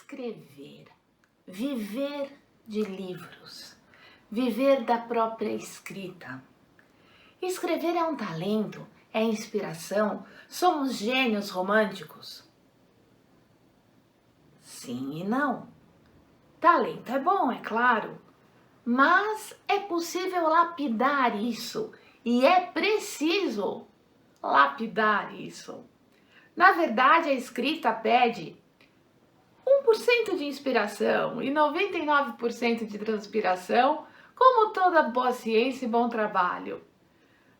escrever, viver de livros, viver da própria escrita. Escrever é um talento, é inspiração, somos gênios românticos? Sim e não. Talento é bom, é claro, mas é possível lapidar isso e é preciso lapidar isso. Na verdade, a escrita pede 1% de inspiração e 99% de transpiração, como toda boa ciência e bom trabalho.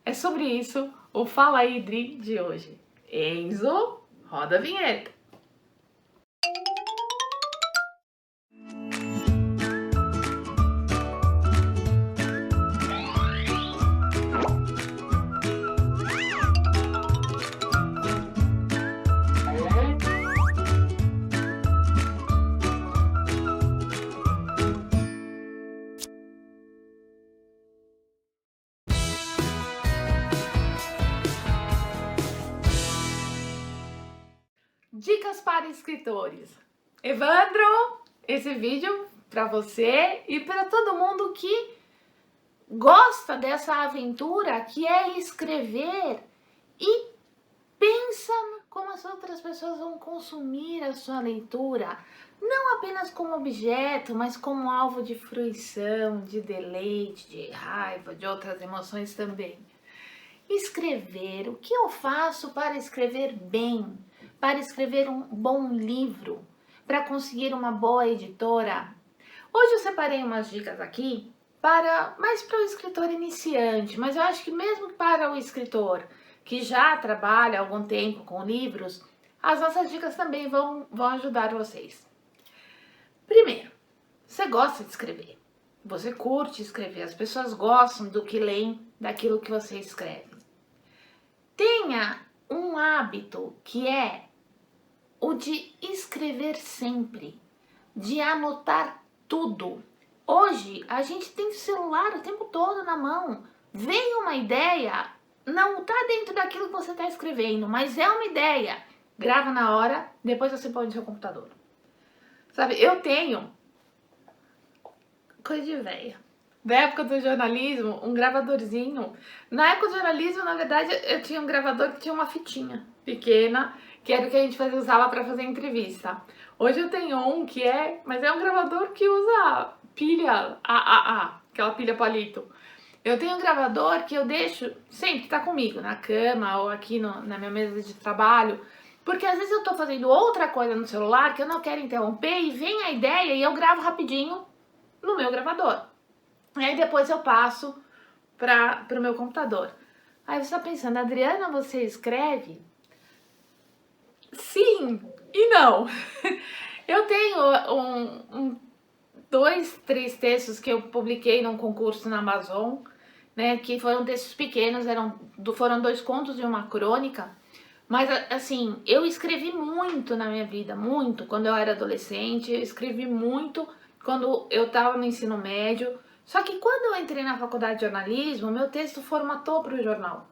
É sobre isso o Fala aí, Dri de hoje. Enzo, roda a vinheta. Dicas para escritores. Evandro, esse vídeo para você e para todo mundo que gosta dessa aventura que é escrever e pensa como as outras pessoas vão consumir a sua leitura, não apenas como objeto, mas como alvo de fruição, de deleite, de raiva, de outras emoções também. Escrever, o que eu faço para escrever bem? Para escrever um bom livro, para conseguir uma boa editora. Hoje eu separei umas dicas aqui mais para o escritor iniciante, mas eu acho que mesmo para o escritor que já trabalha há algum tempo com livros, as nossas dicas também vão ajudar vocês. Primeiro, você gosta de escrever, você curte escrever, as pessoas gostam do que leem, daquilo que você escreve. Tenha um hábito que é o de escrever sempre, de anotar tudo. Hoje a gente tem celular o tempo todo na mão. Veio uma ideia, não está dentro daquilo que você está escrevendo, mas é uma ideia. Grava na hora, depois você põe no seu computador. Sabe, eu tenho coisa de véia. Da época do jornalismo, um gravadorzinho. Na época do jornalismo, na verdade, eu tinha um gravador que tinha uma fitinha pequena, que era o que a gente usava para fazer entrevista. Hoje eu tenho um mas é um gravador que usa pilha AAA, aquela pilha palito. Eu tenho um gravador que eu deixo sempre, tá comigo, na cama ou aqui na minha mesa de trabalho, porque às vezes eu tô fazendo outra coisa no celular que eu não quero interromper e vem a ideia e eu gravo rapidinho no meu gravador. E aí depois eu passo para o meu computador. Aí você tá pensando, Adriana, você escreve? Sim e não. Eu tenho 2, 3 textos que eu publiquei num concurso na Amazon, né, que foram textos pequenos, foram 2 contos e uma crônica. Mas assim, eu escrevi muito na minha vida, muito, quando eu era adolescente, eu escrevi muito quando eu estava no ensino médio. Só que quando eu entrei na faculdade de jornalismo, meu texto formatou para o jornal.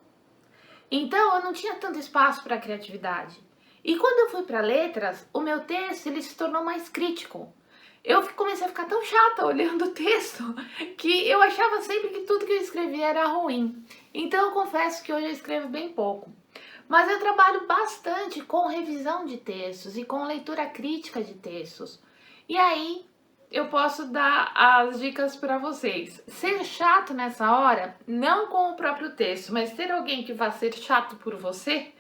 Então eu não tinha tanto espaço para criatividade. E quando eu fui para letras, o meu texto ele se tornou mais crítico. Eu comecei a ficar tão chata olhando o texto que eu achava sempre que tudo que eu escrevia era ruim. Então eu confesso que hoje eu escrevo bem pouco. Mas eu trabalho bastante com revisão de textos e com leitura crítica de textos. E aí eu posso dar as dicas para vocês. Ser chato nessa hora, não com o próprio texto, mas ter alguém que vá ser chato por você,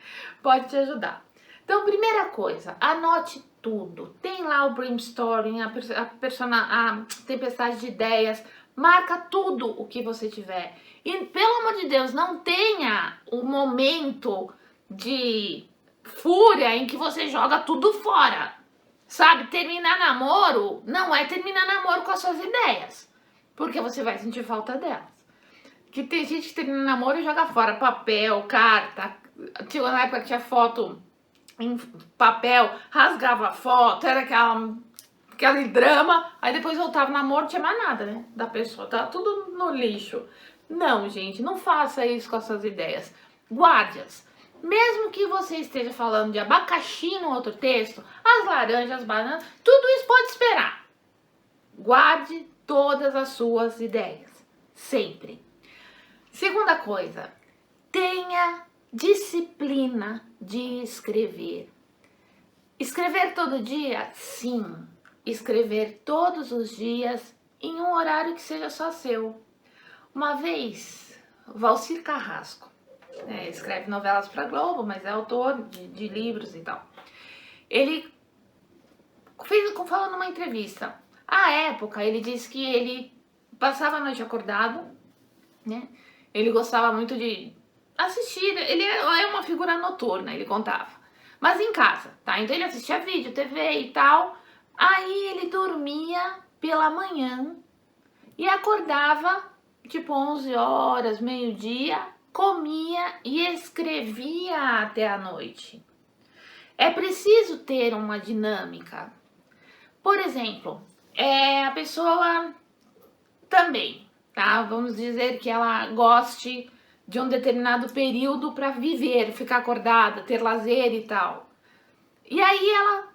pode te ajudar. Então, primeira coisa, anote tudo. Tem lá o brainstorming, a tempestade de ideias, marca tudo o que você tiver. E, pelo amor de Deus, não tenha um momento de fúria em que você joga tudo fora. Sabe, terminar namoro não é terminar namoro com as suas ideias, porque você vai sentir falta delas. Que tem gente que termina namoro e joga fora papel, carta. Na época que tinha foto em papel, rasgava a foto, era aquele drama, aí depois voltava o namoro, não tinha mais nada, né, da pessoa, tava tudo no lixo. Não, gente, não faça isso com as suas ideias. Guarde-as. Mesmo que você esteja falando de abacaxi no outro texto, as laranjas, as bananas, tudo isso pode esperar. Guarde todas as suas ideias, sempre. Segunda coisa, tenha disciplina de escrever. Escrever todo dia? Sim. Escrever todos os dias em um horário que seja só seu. Uma vez, Valcir Carrasco, escreve novelas para Globo, mas é autor de livros e tal. Ele falou numa entrevista. À época, ele disse que ele passava a noite acordado, né? Ele gostava muito de assistir, ele é uma figura noturna, ele contava. Mas em casa, tá? Então ele assistia vídeo, TV e tal. Aí ele dormia pela manhã e acordava tipo 11 horas, meio-dia, comia e escrevia até a noite. É preciso ter uma dinâmica. Por exemplo, a pessoa também, tá? Vamos dizer que ela goste de um determinado período para viver, ficar acordada, ter lazer e tal. E aí ela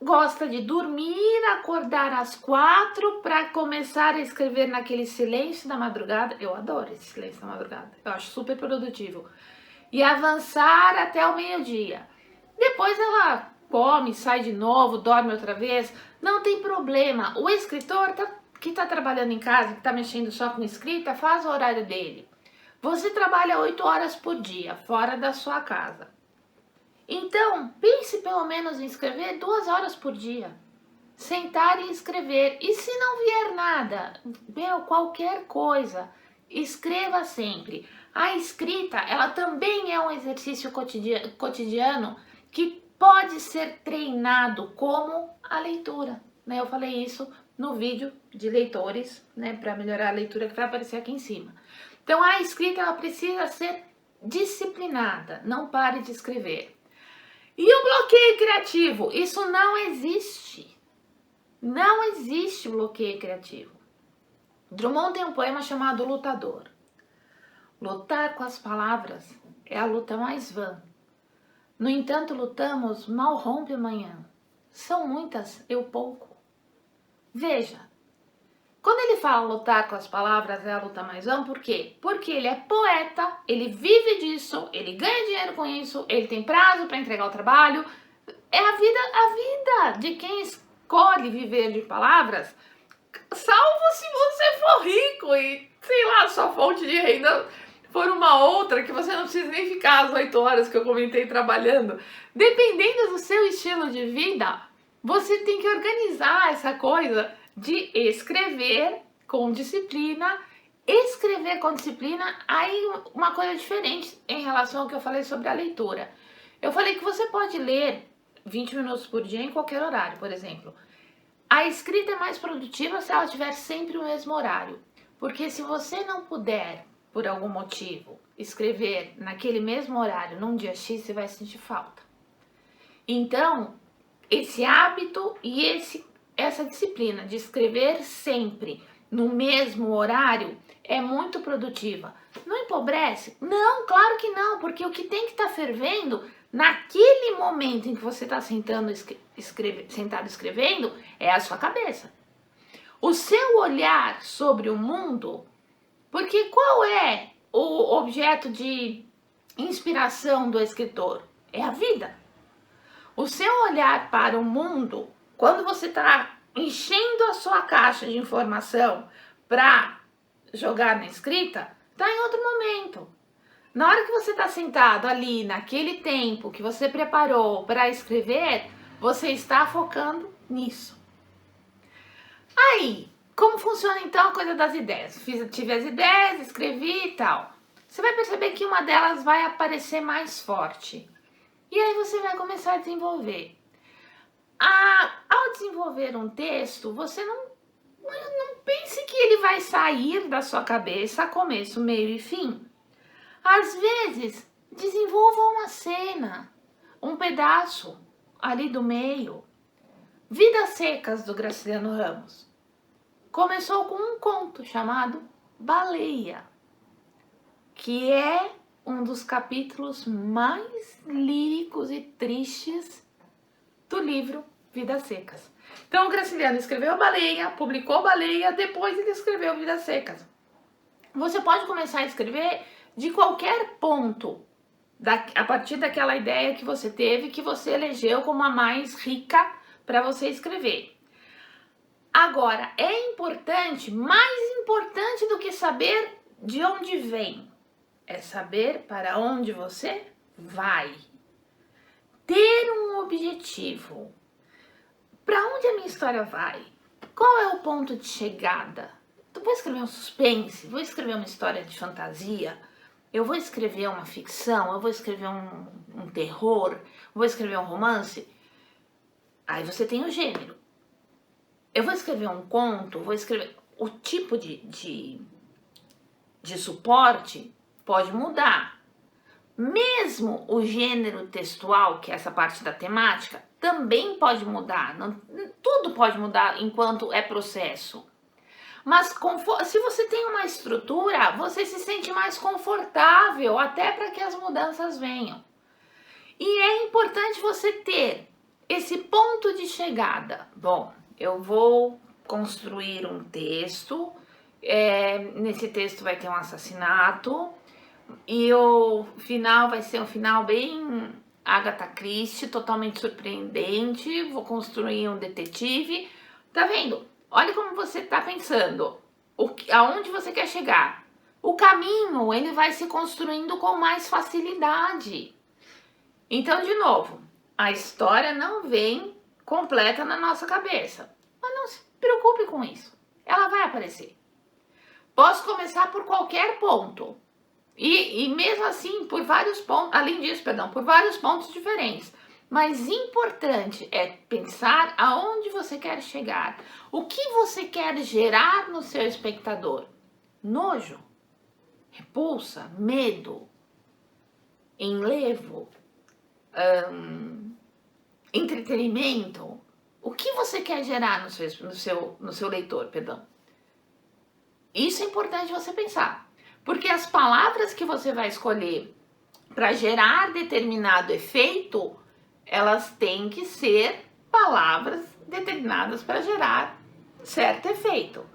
gosta de dormir, acordar às 4 para começar a escrever naquele silêncio da madrugada. Eu adoro esse silêncio da madrugada, eu acho super produtivo. E avançar até o meio-dia. Depois ela come, sai de novo, dorme outra vez. Não tem problema. O escritor que está trabalhando em casa, que está mexendo só com escrita, faz o horário dele. Você trabalha 8 horas por dia, fora da sua casa. Então, pense pelo menos em escrever 2 horas por dia. Sentar e escrever. E se não vier nada, qualquer coisa, escreva sempre. A escrita, ela também é um exercício cotidiano que pode ser treinado como a leitura. Né? Eu falei isso no vídeo de leitores, né, para melhorar a leitura que vai aparecer aqui em cima. Então, a escrita ela precisa ser disciplinada. Não pare de escrever. E o bloqueio criativo? Isso não existe. Não existe bloqueio criativo. Drummond tem um poema chamado Lutador. Lutar com as palavras é a luta mais vã. No entanto, lutamos, mal rompe amanhã. São muitas, eu pouco. Veja, quando ele fala lutar com as palavras é a luta mais vã, por quê? Porque ele é poeta, ele vive disso, ele ganha dinheiro com isso, ele tem prazo para entregar o trabalho. É a vida de quem escolhe viver de palavras, salvo se você for rico e, sei lá, sua fonte de renda for uma outra, que você não precisa nem ficar as 8 horas que eu comentei trabalhando. Dependendo do seu estilo de vida, você tem que organizar essa coisa de escrever com disciplina. Escrever com disciplina, aí uma coisa diferente em relação ao que eu falei sobre a leitura. Eu falei que você pode ler 20 minutos por dia em qualquer horário, por exemplo. A escrita é mais produtiva se ela tiver sempre o mesmo horário. Porque se você não puder, por algum motivo, escrever naquele mesmo horário, num dia X, você vai sentir falta. Então, esse hábito e essa disciplina de escrever sempre no mesmo horário é muito produtiva. Não empobrece? Não, claro que não, porque o que tem que estar fervendo naquele momento em que você está sentado escrevendo é a sua cabeça. O seu olhar sobre o mundo, porque qual é o objeto de inspiração do escritor? É a vida. O seu olhar para o mundo, quando você está enchendo a sua caixa de informação para jogar na escrita, está em outro momento. Na hora que você está sentado ali, naquele tempo que você preparou para escrever, você está focando nisso. Aí, como funciona então a coisa das ideias? Tive as ideias, escrevi e tal. Você vai perceber que uma delas vai aparecer mais forte. E aí você vai começar a desenvolver. Ao desenvolver um texto, você não pense que ele vai sair da sua cabeça começo, meio e fim. Às vezes, desenvolva uma cena, um pedaço ali do meio. Vidas Secas, do Graciliano Ramos. Começou com um conto chamado Baleia, que é um dos capítulos mais líricos e tristes do livro Vidas Secas. Então o Graciliano escreveu Baleia, publicou Baleia, depois ele escreveu Vidas Secas. Você pode começar a escrever de qualquer ponto, a partir daquela ideia que você teve, que você elegeu como a mais rica para você escrever. Agora, é importante, mais importante do que saber de onde vem, é saber para onde você vai. Ter um objetivo. Para onde a minha história vai? Qual é o ponto de chegada? Eu vou escrever um suspense, vou escrever uma história de fantasia, eu vou escrever uma ficção, eu vou escrever um terror, vou escrever um romance. Aí você tem o gênero. Eu vou escrever um conto, vou escrever... O tipo de suporte pode mudar. Mesmo o gênero textual, que é essa parte da temática, também pode mudar. Não, tudo pode mudar enquanto é processo. Mas se você tem uma estrutura, você se sente mais confortável até para que as mudanças venham. E é importante você ter esse ponto de chegada. Bom, eu vou construir um texto, nesse texto vai ter um assassinato e o final vai ser um final bem Agatha Christie, totalmente surpreendente, vou construir um detetive. Tá vendo? Olha como você está pensando, aonde você quer chegar. O caminho, ele vai se construindo com mais facilidade. Então, de novo, a história não vem completa na nossa cabeça. Mas não se preocupe com isso, ela vai aparecer. Posso começar por qualquer ponto. E mesmo assim, por vários pontos, além disso, por vários pontos diferentes. Mas importante é pensar aonde você quer chegar. O que você quer gerar no seu espectador? Nojo? Repulsa? Medo? Enlevo? Entretenimento? O que você quer gerar no seu leitor, perdão? Isso é importante você pensar. Porque as palavras que você vai escolher para gerar determinado efeito, elas têm que ser palavras determinadas para gerar certo efeito.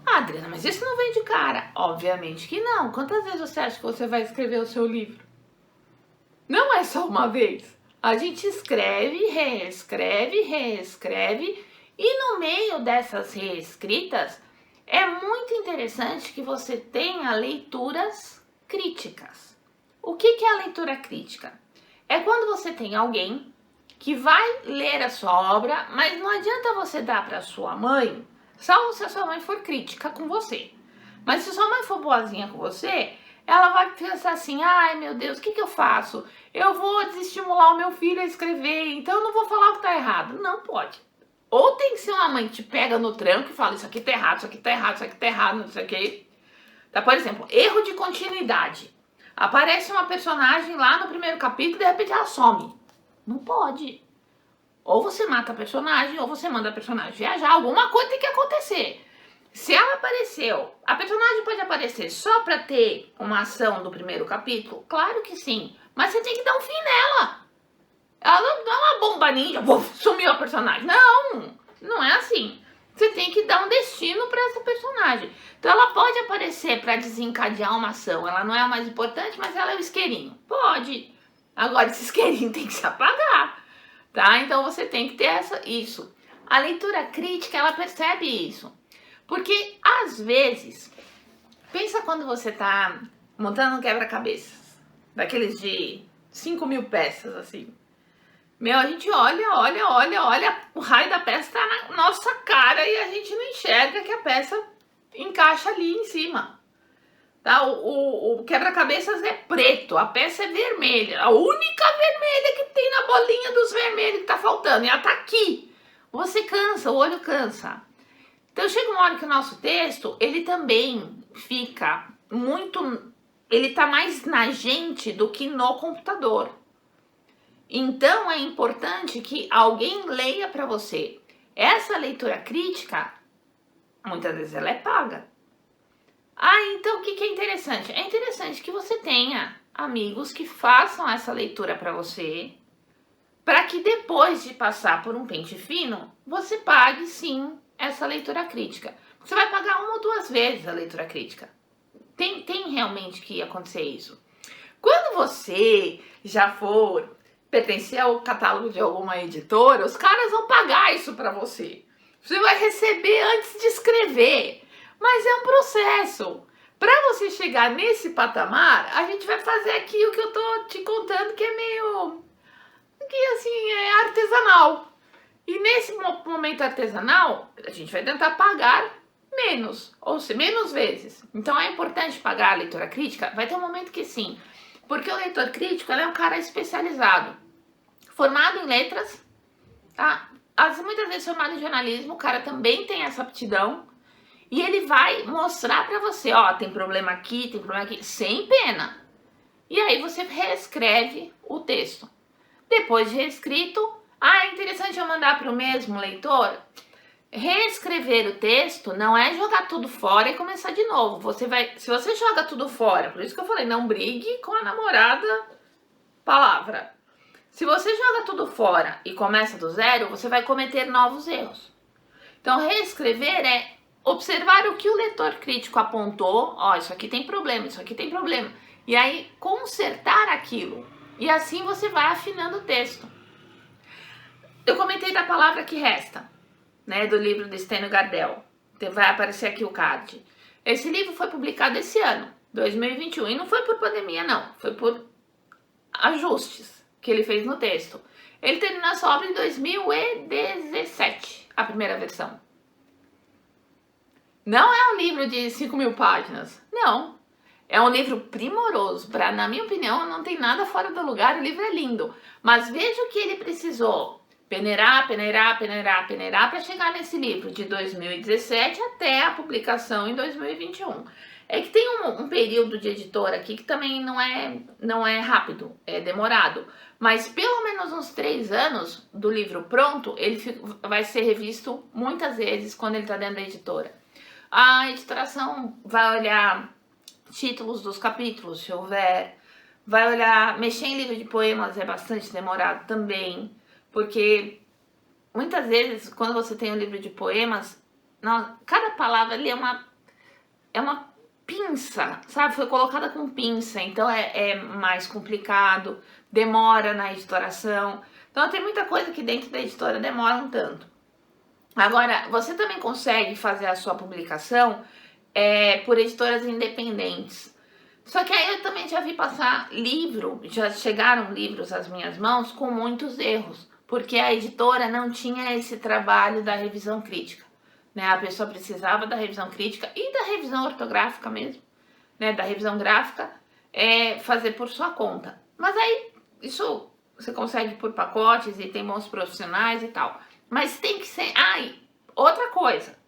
Ah, Adriana, mas isso não vem de cara. Obviamente que não. Quantas vezes você acha que você vai escrever o seu livro? Não é só uma vez. A gente escreve, reescreve, e no meio dessas reescritas, é muito interessante que você tenha leituras críticas. O que é a leitura crítica? É quando você tem alguém que vai ler a sua obra, mas não adianta você dar para sua mãe, salvo se a sua mãe for crítica com você. Mas se sua mãe for boazinha com você, ela vai pensar assim, ai meu Deus, o que eu faço? Eu vou desestimular o meu filho a escrever, então eu não vou falar o que tá errado. Não pode. Ou tem que ser uma mãe que te pega no tranco e fala, isso aqui tá errado, isso aqui tá errado, isso aqui tá errado, não sei o que. Tá, por exemplo, erro de continuidade. Aparece uma personagem lá no primeiro capítulo e de repente ela some. Não pode. Ou você mata a personagem, ou você manda a personagem viajar. Alguma coisa tem que acontecer. Se ela apareceu, a personagem pode aparecer só pra ter uma ação do primeiro capítulo? Claro que sim. Mas você tem que dar um fim nela. Ela não é uma bomba ninja, sumiu a personagem. Não, não é assim. Você tem que dar um destino para essa personagem. Então ela pode aparecer para desencadear uma ação. Ela não é a mais importante, mas ela é o isqueirinho. Pode. Agora esse isqueirinho tem que se apagar, tá? Então você tem que ter isso. A leitura crítica, ela percebe isso. Porque às vezes, pensa quando você tá montando um quebra-cabeças, daqueles de 5.000 peças, assim. Meu, a gente olha, o raio da peça tá na nossa cara e a gente não enxerga que a peça encaixa ali em cima. Tá? O quebra-cabeças é preto, a peça é vermelha. A única vermelha que tem na bolinha dos vermelhos que tá faltando. E ela tá aqui. Você cansa, o olho cansa. Então chega uma hora que o nosso texto, ele também fica muito... Ele tá mais na gente do que no computador. Então é importante que alguém leia para você. Essa leitura crítica, muitas vezes ela é paga. Então o que é interessante? É interessante que você tenha amigos que façam essa leitura para você, para que depois de passar por um pente fino, você pague sim essa leitura crítica. Você vai pagar 1 ou 2 vezes a leitura crítica. Tem realmente que acontecer isso. Quando você já for pertencer ao catálogo de alguma editora, os caras vão pagar isso para você. Você vai receber antes de escrever. Mas é um processo. Para você chegar nesse patamar, a gente vai fazer aqui o que eu tô te contando, que é meio... que assim, é artesanal. E nesse momento artesanal, a gente vai tentar pagar menos, ou seja, menos vezes. Então é importante pagar a leitura crítica? Vai ter um momento que sim, porque o leitor crítico é um cara especializado, formado em letras, tá? Muitas vezes formado em jornalismo, o cara também tem essa aptidão, e ele vai mostrar para você, ó, tem problema aqui, sem pena. E aí você reescreve o texto. Depois de reescrito, é interessante eu mandar para o mesmo leitor? Reescrever o texto não é jogar tudo fora e começar de novo. Se você joga tudo fora, por isso que eu falei, não brigue com a namorada, palavra. Se você joga tudo fora e começa do zero, você vai cometer novos erros. Então, reescrever é observar o que o leitor crítico apontou, isso aqui tem problema, isso aqui tem problema. E aí, consertar aquilo. E assim você vai afinando o texto. Eu comentei da palavra que resta, né, do livro do Stênio Gardel. Vai aparecer aqui o card. Esse livro foi publicado esse ano, 2021, e não foi por pandemia, não. Foi por ajustes que ele fez no texto. Ele terminou essa obra em 2017, a primeira versão. Não é um livro de 5.000 páginas, não. É um livro primoroso, na minha opinião, não tem nada fora do lugar, o livro é lindo. Mas veja o que ele precisou peneirar para chegar nesse livro de 2017 até a publicação em 2021. É que tem um período de editora aqui que também não é rápido, é demorado. Mas pelo menos uns 3 anos do livro pronto, ele vai ser revisto muitas vezes quando ele está dentro da editora. A editoração vai olhar títulos dos capítulos, se houver, vai olhar, mexer em livro de poemas é bastante demorado também, porque muitas vezes quando você tem um livro de poemas, cada palavra ali é uma pinça, sabe? Foi colocada com pinça, então é mais complicado, demora na editoração. Então tem muita coisa que dentro da editora demora um tanto. Agora, você também consegue fazer a sua publicação por editoras independentes. Só que aí eu também já vi passar já chegaram livros às minhas mãos com muitos erros, porque a editora não tinha esse trabalho da revisão crítica, né? A pessoa precisava da revisão crítica e da revisão ortográfica mesmo, né? Da revisão gráfica, fazer por sua conta. Mas aí, isso você consegue por pacotes e tem bons profissionais e tal. Mas tem que ser... outra coisa.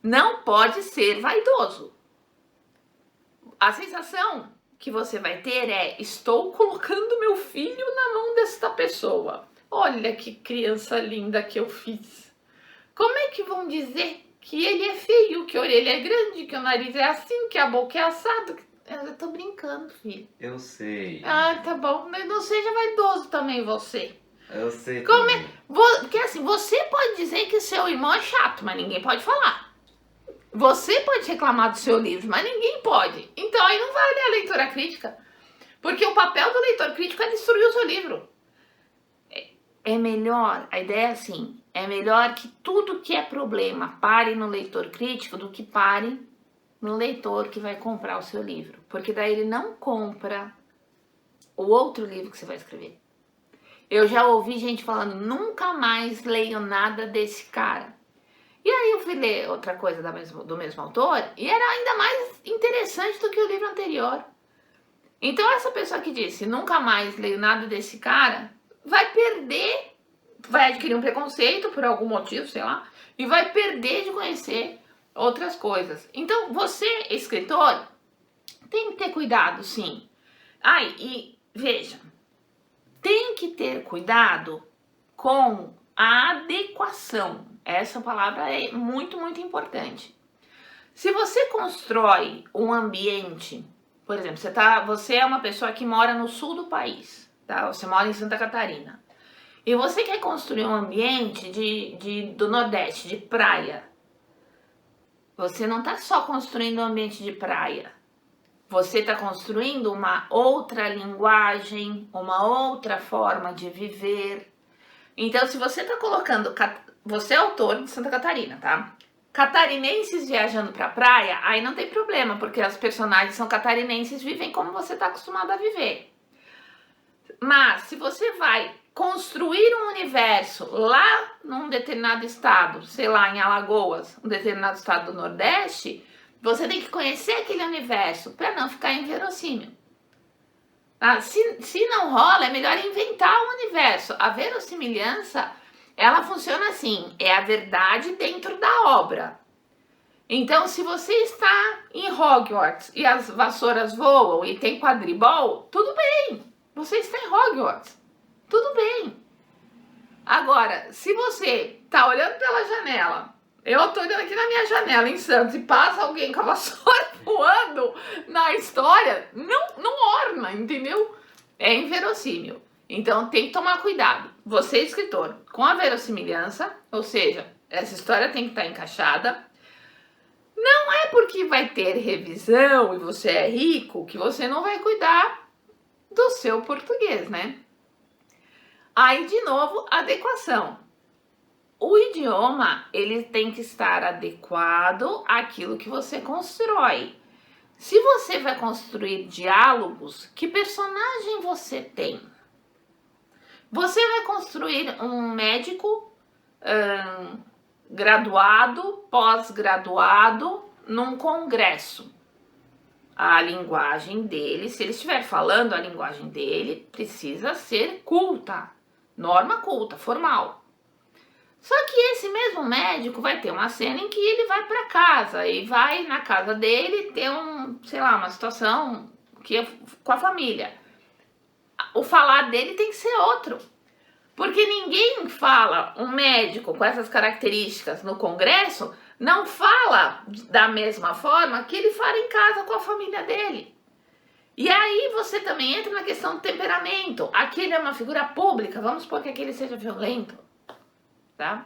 Não pode ser vaidoso. A sensação que você vai ter estou colocando meu filho na mão desta pessoa. Olha que criança linda que eu fiz. Como é que vão dizer que ele é feio, que a orelha é grande, que o nariz é assim, que a boca é assado? Eu tô brincando, filho. Eu sei. Tá bom. Mas não seja vaidoso também você. Eu sei. Porque assim, você pode dizer que seu irmão é chato, mas ninguém pode falar. Você pode reclamar do seu livro, mas ninguém pode. Então aí não vai ler a leitura crítica. Porque o papel do leitor crítico é destruir o seu livro. É melhor, a ideia é assim, é melhor que tudo que é problema pare no leitor crítico do que pare no leitor que vai comprar o seu livro. Porque daí ele não compra o outro livro que você vai escrever. Eu já ouvi gente falando, nunca mais leio nada desse cara. E aí eu fui ler outra coisa do mesmo autor e era ainda mais interessante do que o livro anterior. Então essa pessoa que disse, nunca mais leio nada desse cara, vai adquirir um preconceito por algum motivo, sei lá, e vai perder de conhecer outras coisas. Então você, escritor, tem que ter cuidado, sim. E veja, tem que ter cuidado com a adequação. Essa palavra é muito, muito importante. Se você constrói um ambiente, por exemplo, você é uma pessoa que mora no sul do país, tá? Você mora em Santa Catarina. E você quer construir um ambiente do Nordeste, de praia. Você não está só construindo um ambiente de praia. Você está construindo uma outra linguagem, uma outra forma de viver. Então, se você está colocando... Você é autor de Santa Catarina, tá? Catarinenses viajando pra praia, aí não tem problema, porque as personagens são catarinenses, vivem como você está acostumado a viver. Mas, se você vai construir um universo lá num determinado estado, sei lá, em Alagoas, um determinado estado do Nordeste, você tem que conhecer aquele universo para não ficar inverossímil. Tá? Se não rola, é melhor inventar um universo. A verossimilhança, ela funciona assim, é a verdade dentro da obra. Então, se você está em Hogwarts e as vassouras voam e tem quadribol, tudo bem, você está em Hogwarts. Tudo bem. Agora, se você tá olhando pela janela, eu tô olhando aqui na minha janela em Santos e passa alguém com a vassoura voando na história, não orna, entendeu? É inverossímil. Então tem que tomar cuidado. Você, escritor, com a verossimilhança, ou seja, essa história tem que estar encaixada. Não é porque vai ter revisão e você é rico que você não vai cuidar do seu português, né? Aí, de novo, adequação. O idioma, ele tem que estar adequado àquilo que você constrói. Se você vai construir diálogos, que personagem você tem? Você vai construir um médico graduado, pós-graduado, num congresso. A linguagem dele, se ele estiver falando a linguagem dele, precisa ser culta. Norma culta, formal. Só que esse mesmo médico vai ter uma cena em que ele vai para casa e vai na casa dele ter uma situação com a família. O falar dele tem que ser outro. Porque ninguém fala, um médico com essas características no congresso, não fala da mesma forma que ele fala em casa com a família dele. E aí você também entra na questão do temperamento. Aquele é uma figura pública, vamos supor que aquele seja violento, tá?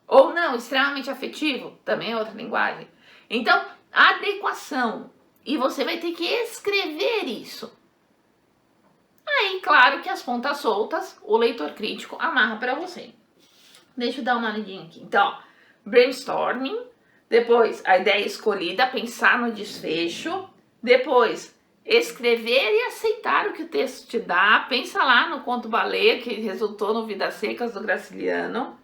Ou não, extremamente afetivo, também é outra linguagem. Então, adequação. E você vai ter que escrever isso. Aí, claro que as pontas soltas, o leitor crítico amarra para você. Deixa eu dar uma olhadinha aqui. Então, brainstorming, depois a ideia escolhida, pensar no desfecho, depois escrever e aceitar o que o texto te dá. Pensa lá no conto baleia que resultou no Vidas Secas do Graciliano.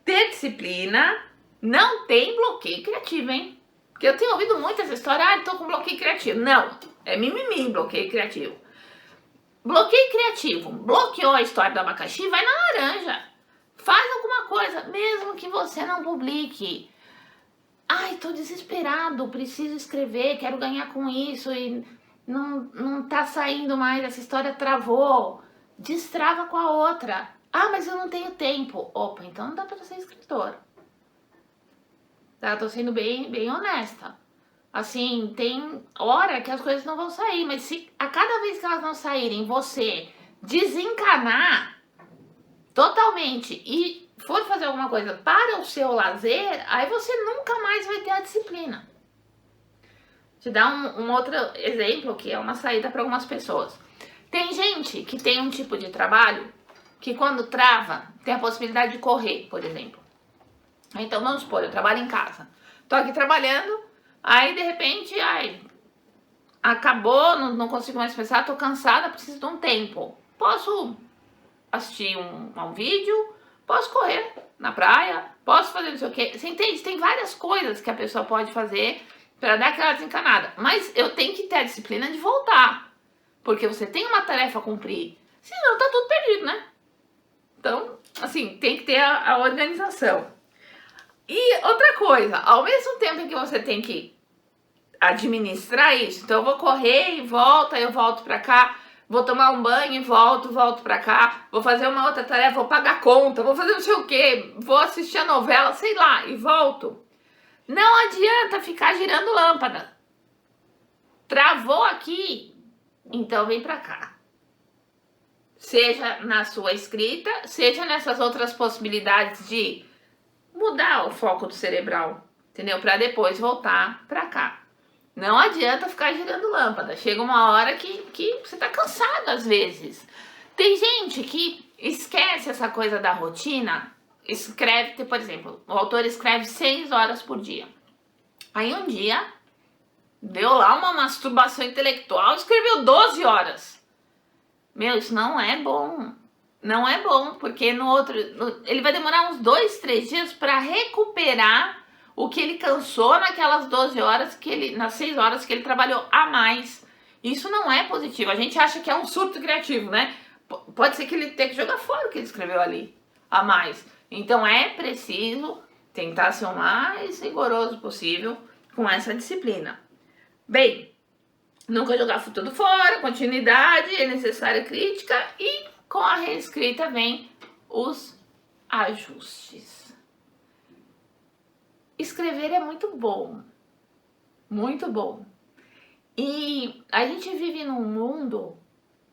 Ter disciplina, não tem bloqueio criativo, hein? Porque eu tenho ouvido muito essa história, tô com bloqueio criativo. Não, é mimimi, bloqueio criativo. Bloqueio criativo, bloqueou a história do abacaxi, vai na laranja. Faz alguma coisa, mesmo que você não publique. Ai, tô desesperado, preciso escrever, quero ganhar com isso e não tá saindo mais, essa história travou. Destrava com a outra. Ah, mas eu não tenho tempo. Opa, então não dá pra ser escritor. Tá, tô sendo bem honesta. Assim, tem hora que as coisas não vão sair, mas se a cada vez que elas não saírem, você desencanar totalmente e for fazer alguma coisa para o seu lazer, aí você nunca mais vai ter a disciplina. Te dar um outro exemplo que é uma saída para algumas pessoas. Tem gente que tem um tipo de trabalho que quando trava, tem a possibilidade de correr, por exemplo. Então, vamos supor, eu trabalho em casa. Tô aqui trabalhando, aí de repente, acabou, não consigo mais pensar, tô cansada, preciso de um tempo. Posso assistir um vídeo, posso correr na praia, posso fazer não sei o quê. Você entende? Tem várias coisas que a pessoa pode fazer para dar aquela desencanada. Mas eu tenho que ter a disciplina de voltar. Porque você tem uma tarefa a cumprir. Senão tá tudo perdido, né? Então, assim, tem que ter a organização. E outra coisa, ao mesmo tempo em que você tem que administrar isso, então eu vou correr e volto, aí eu volto pra cá, vou tomar um banho e volto pra cá, vou fazer uma outra tarefa, vou pagar conta, vou fazer não sei o quê, vou assistir a novela, sei lá, e volto. Não adianta ficar girando lâmpada. Travou aqui, então vem pra cá. Seja na sua escrita, seja nessas outras possibilidades de mudar o foco do cerebral, entendeu? Para depois voltar para cá. Não adianta ficar girando lâmpada. Chega uma hora que você tá cansado às vezes. Tem gente que esquece essa coisa da rotina, escreve, por exemplo, o autor escreve 6 horas por dia. Aí um dia deu lá uma masturbação intelectual, escreveu 12 horas. Meu, isso não é bom. Não é bom, porque ele vai demorar uns 2, 3 dias para recuperar o que ele cansou naquelas 12 horas, nas 6 horas que ele trabalhou a mais. Isso não é positivo. A gente acha que é um surto criativo, né? Pode ser que ele tenha que jogar fora o que ele escreveu ali a mais. Então é preciso tentar ser o mais rigoroso possível com essa disciplina. Bem, nunca jogar tudo fora, continuidade, é necessária crítica e com a reescrita vem os ajustes. Escrever é muito bom, muito bom. E a gente vive num mundo,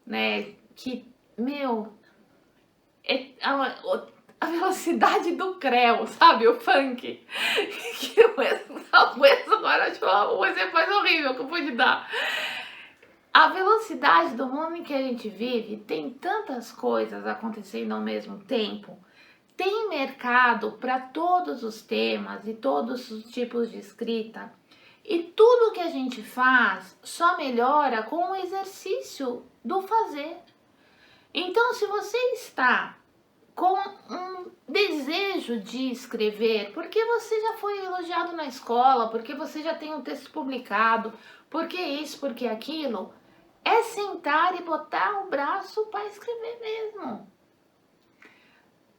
né, que, meu, a velocidade do creu, sabe, o funk, que eu aguento agora, acho o exemplo mais horrível que eu pude dar. A velocidade do mundo em que a gente vive tem tantas coisas acontecendo ao mesmo tempo, tem mercado para todos os temas e todos os tipos de escrita, e tudo que a gente faz só melhora com o exercício do fazer. Então, se você está com um desejo de escrever, porque você já foi elogiado na escola, porque você já tem um texto publicado, porque isso, porque aquilo, é sentar e botar o braço para escrever mesmo.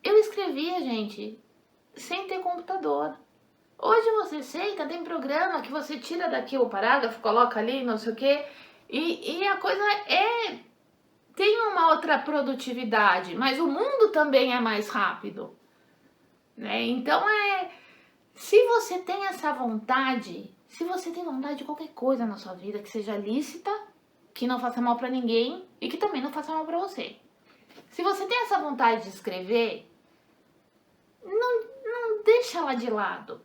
Eu escrevia, gente, sem ter computador. Hoje você senta, tem programa que você tira daqui o parágrafo, coloca ali, não sei o quê, e a coisa tem uma outra produtividade, mas o mundo também é mais rápido, né? Então se você tem essa vontade, se você tem vontade de qualquer coisa na sua vida que seja lícita, que não faça mal para ninguém e que também não faça mal para você. Se você tem essa vontade de escrever, não deixa ela de lado.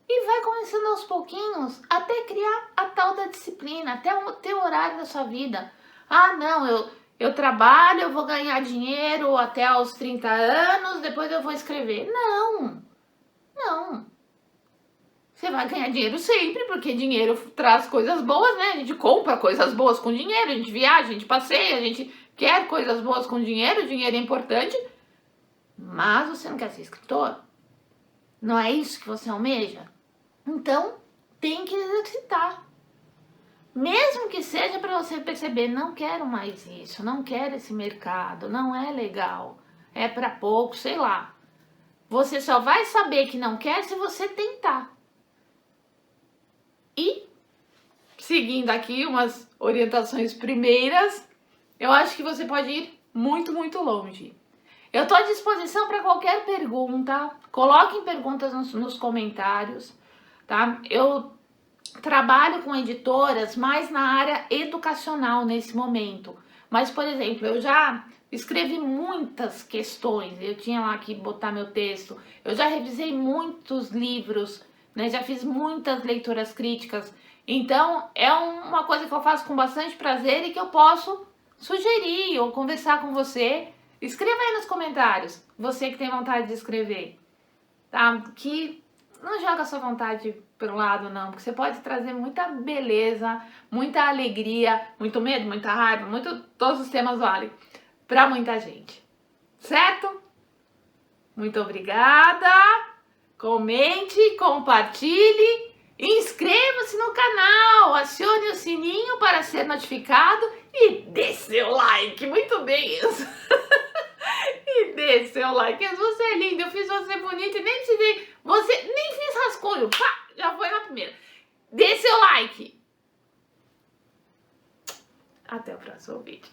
E vai começando aos pouquinhos até criar a tal da disciplina, até o teu horário da sua vida. Ah, não, eu trabalho, eu vou ganhar dinheiro até aos 30 anos, depois eu vou escrever. Não. Você vai ganhar dinheiro sempre, porque dinheiro traz coisas boas, né? A gente compra coisas boas com dinheiro, a gente viaja, a gente passeia, a gente quer coisas boas com dinheiro, o dinheiro é importante. Mas você não quer ser escritor? Não é isso que você almeja? Então, tem que exercitar. Mesmo que seja para você perceber, não quero mais isso, não quero esse mercado, não é legal, é para pouco, sei lá. Você só vai saber que não quer se você tentar. E, seguindo aqui umas orientações primeiras, eu acho que você pode ir muito, muito longe. Eu estou à disposição para qualquer pergunta, coloquem perguntas nos comentários, tá? Eu trabalho com editoras mais na área educacional nesse momento. Mas, por exemplo, eu já escrevi muitas questões, eu tinha lá que botar meu texto, eu já revisei muitos livros, né? Já fiz muitas leituras críticas. Então, é uma coisa que eu faço com bastante prazer e que eu posso sugerir ou conversar com você. Escreva aí nos comentários, você que tem vontade de escrever, tá? Que não joga a sua vontade pelo lado, não, porque você pode trazer muita beleza, muita alegria, muito medo, muita raiva, todos os temas valem para muita gente, certo? Muito obrigada, comente, compartilhe, inscreva-se no canal, acione o sininho para ser notificado e dê seu like, muito bem isso. E dê seu like, você é lindo, eu fiz você bonita e nem precisei, nem fiz rascunho, pá, já foi na primeira. Dê seu like. Até o próximo vídeo.